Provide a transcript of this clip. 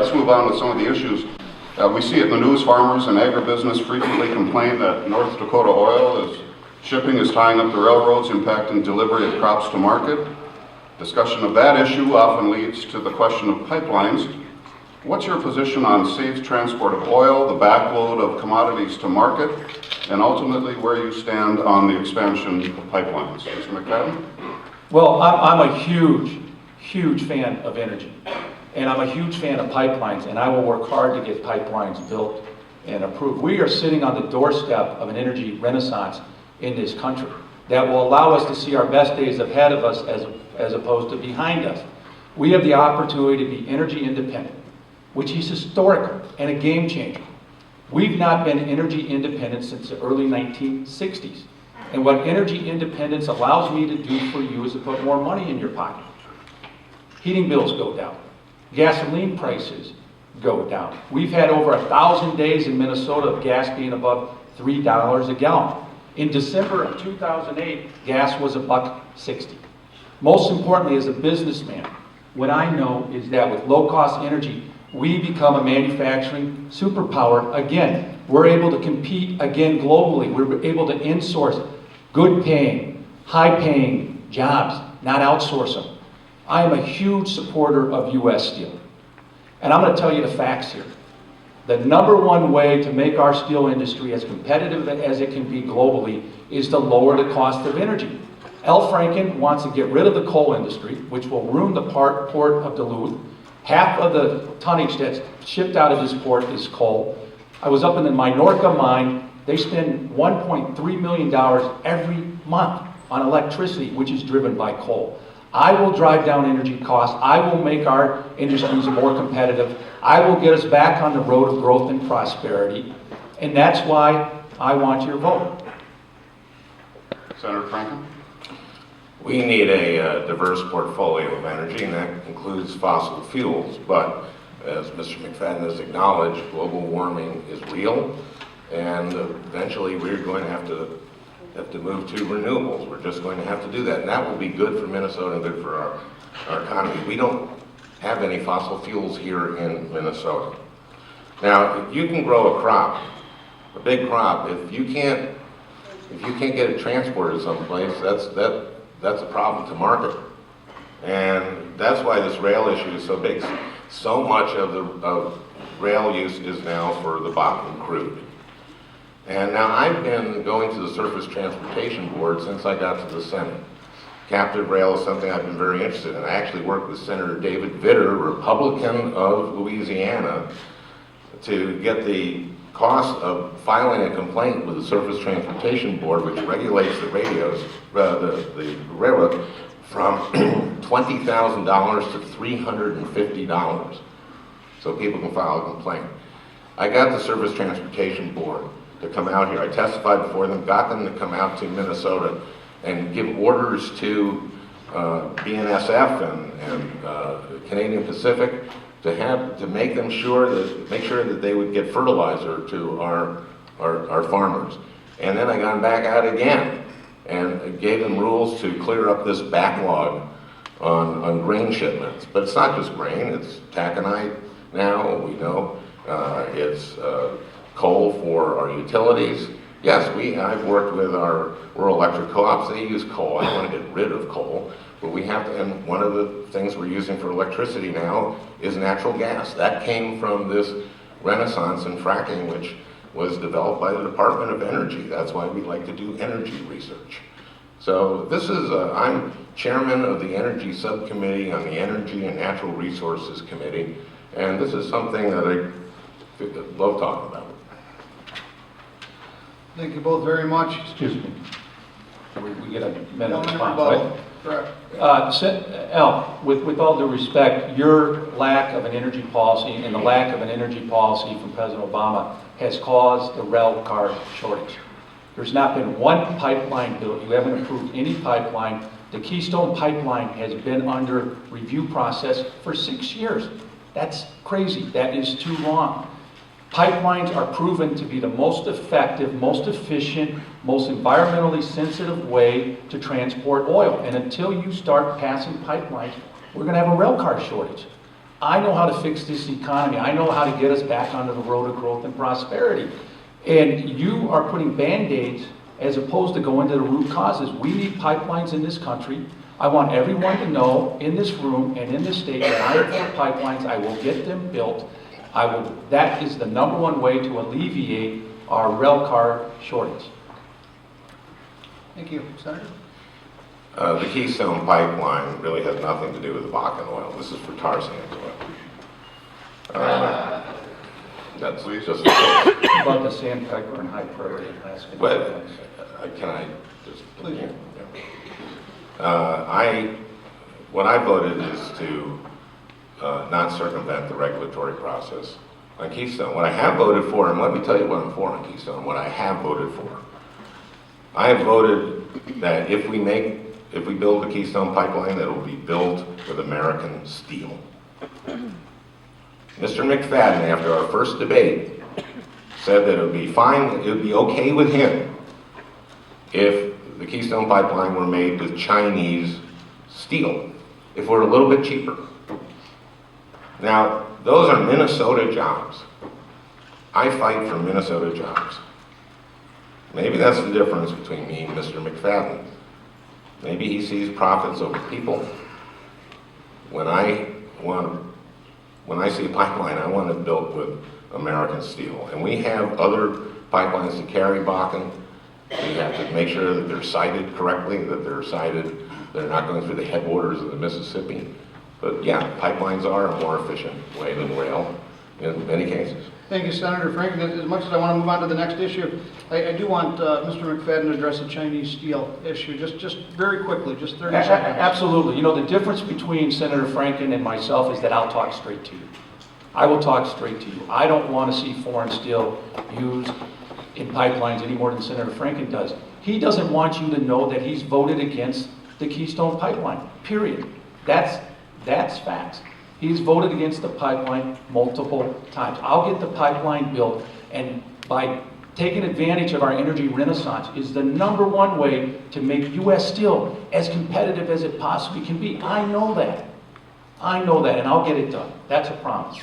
let's move on with some of the issues. We see it in the news. Farmers and agribusiness frequently complain that North Dakota oil shipping is tying up the railroads, impacting delivery of crops to market. Discussion of that issue often leads to the question of pipelines. What's your position on safe transport of oil, the backload of commodities to market, and ultimately where you stand on the expansion of pipelines? Mr. McFadden? Well, I'm a huge fan of energy. And I'm a huge fan of pipelines, and I will work hard to get pipelines built and approved. We are sitting on the doorstep of an energy renaissance in this country that will allow us to see our best days ahead of us as opposed to behind us. We have the opportunity to be energy independent, which is historical and a game changer. We've not been energy independent since the early 1960s. And what energy independence allows me to do for you is to put more money in your pocket. Heating bills go down. Gasoline prices go down. We've had over 1,000 days in Minnesota of gas being above $3 a gallon. In December of 2008, gas was $1.60. Most importantly, as a businessman, what I know is that with low-cost energy, we become a manufacturing superpower again. We're able to compete again globally. We're able to insource good-paying, high-paying jobs, not outsource them. I am a huge supporter of U.S. steel. And I'm going to tell you the facts here. The number one way to make our steel industry as competitive as it can be globally is to lower the cost of energy. L. Franken wants to get rid of the coal industry, which will ruin the port of Duluth. Half of the tonnage that's shipped out of this port is coal. I was up in the Minorca mine. They spend $1.3 million every month on electricity, which is driven by coal. I will drive down energy costs. I will make our industries more competitive. I will get us back on the road of growth and prosperity. And that's why I want your vote. Senator Franken? We need a diverse portfolio of energy, and that includes fossil fuels. But as Mr. McFadden has acknowledged, global warming is real, and eventually we're going to have to move to renewables. We're just going to have to do that, and that will be good for Minnesota and good for our economy. We don't have any fossil fuels here in Minnesota. Now, you can grow a crop, a big crop. If you can't get it transported someplace, that's a problem to market, and that's why this rail issue is so big. So much of rail use is now for the bottom crude. And now I've been going to the Surface Transportation Board since I got to the Senate. Captive rail is something I've been very interested in. I actually worked with Senator David Vitter, Republican of Louisiana, to get the cost of filing a complaint with the Surface Transportation Board, which regulates the the railroad, from $20,000 to $350, so people can file a complaint. I got the Surface Transportation Board to come out here. I testified before them, got them to come out to Minnesota and give orders to BNSF and Canadian Pacific to make sure that they would get fertilizer to our farmers. And then I got them back out again and gave them rules to clear up this backlog on grain shipments. But it's not just grain, it's taconite now, we know. It's coal for our utilities. Yes, I've worked with our rural electric co-ops. They use coal. I want to get rid of coal, but we have to, and one of the things we're using for electricity now is natural gas. That came from this renaissance in fracking, which was developed by the Department of Energy. That's why we like to do energy research. So this is, I'm chairman of the Energy Subcommittee on the Energy and Natural Resources Committee, and this is something that I love talking about. Thank you both very much. Excuse me. We get a minute One response, rebuttal. right? Correct. Al, with all due respect, your lack of an energy policy and the lack of an energy policy from President Obama has caused the Railcar shortage. There's not been one pipeline built. You haven't approved any pipeline. The Keystone pipeline has been under review process for 6 years. That's crazy. That is too long. Pipelines are proven to be the most effective, most efficient, most environmentally sensitive way to transport oil. And until you start passing pipelines, we're going to have a railcar shortage. I know how to fix this economy. I know how to get us back onto the road of growth and prosperity. And you are putting Band-Aids as opposed to going to the root causes. We need pipelines in this country. I want everyone to know in this room and in this state that I am for pipelines. I will get them built. That is the number one way to alleviate our railcar shortage. Thank you. Senator? The Keystone Pipeline really has nothing to do with the Bakken oil. This is for tar sands oil. That's just. About the Sandpiper and High Prairie. But can I just? Please. What I voted is to not circumvent the regulatory process on Keystone. What I have voted for, and let me tell you what I'm for on Keystone, what I have voted for. I have voted that if we build the Keystone Pipeline, that it will be built with American steel. Mr. McFadden, after our first debate, said that it would be fine, it would be okay with him if the Keystone Pipeline were made with Chinese steel, if we're a little bit cheaper. Now, those are Minnesota jobs. I fight for Minnesota jobs. Maybe that's the difference between me and Mr. McFadden. Maybe he sees profits over people. When I see a pipeline, I want it built with American steel. And we have other pipelines to carry Bakken. We have to make sure that they're sited correctly, that they're not going through the headwaters of the Mississippi. But yeah, pipelines are a more efficient way than rail in many cases. Thank you, Senator Frank. As much as I want to move on to the next issue, I do want Mr. McFadden to address the Chinese steel issue, just very quickly, just 30 seconds. Absolutely. You know, the difference between Senator Franken and myself is that I'll talk straight to you. I will talk straight to you. I don't want to see foreign steel used in pipelines any more than Senator Franken does. He doesn't want you to know that he's voted against the Keystone Pipeline, period. That's facts. He's voted against the pipeline multiple times. I'll get the pipeline built, and by taking advantage of our energy renaissance is the #1 way to make U.S. steel as competitive as it possibly can be. I know that, and I'll get it done. That's a promise.